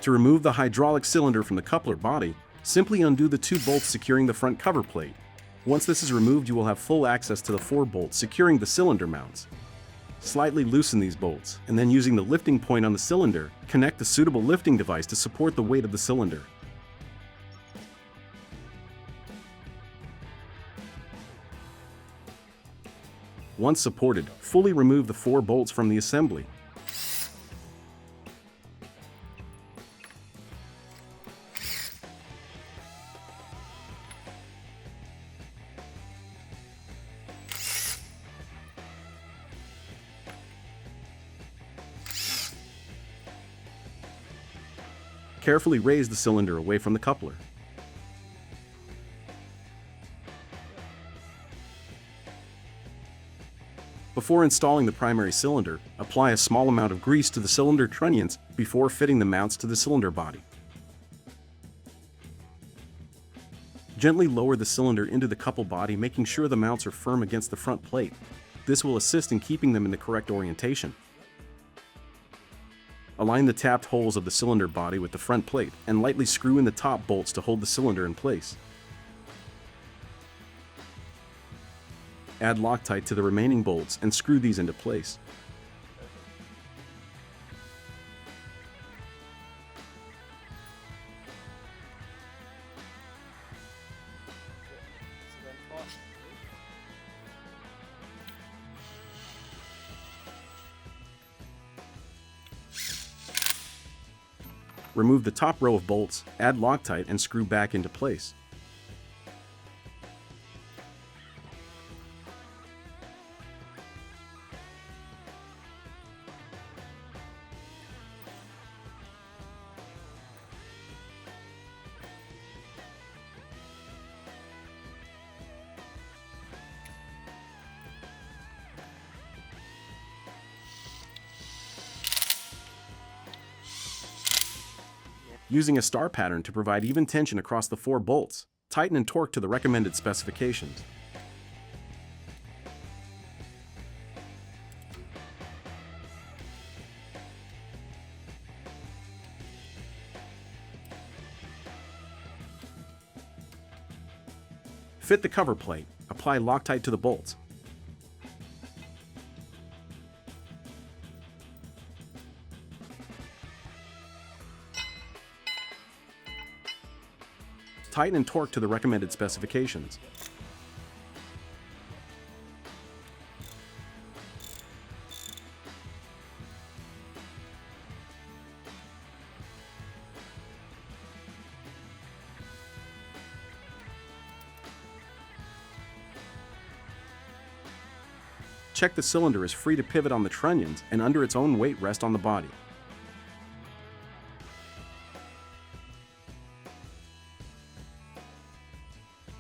To remove the hydraulic cylinder from the coupler body, simply undo the 2 bolts securing the front cover plate. Once this is removed, you will have full access to the 4 bolts securing the cylinder mounts. Slightly loosen these bolts, and then using the lifting point on the cylinder, connect the suitable lifting device to support the weight of the cylinder. Once supported, fully remove the 4 bolts from the assembly. Carefully raise the cylinder away from the coupler. Before installing the primary cylinder, apply a small amount of grease to the cylinder trunnions before fitting the mounts to the cylinder body. Gently lower the cylinder into the couple body, making sure the mounts are firm against the front plate. This will assist in keeping them in the correct orientation. Align the tapped holes of the cylinder body with the front plate and lightly screw in the top bolts to hold the cylinder in place. Add Loctite to the remaining bolts and screw these into place. Remove the top row of bolts, add Loctite, and screw back into place. Using a star pattern to provide even tension across the 4 bolts, tighten and torque to the recommended specifications. Fit the cover plate, apply Loctite to the bolts. Tighten and torque to the recommended specifications. Check the cylinder is free to pivot on the trunnions and under its own weight rest on the body.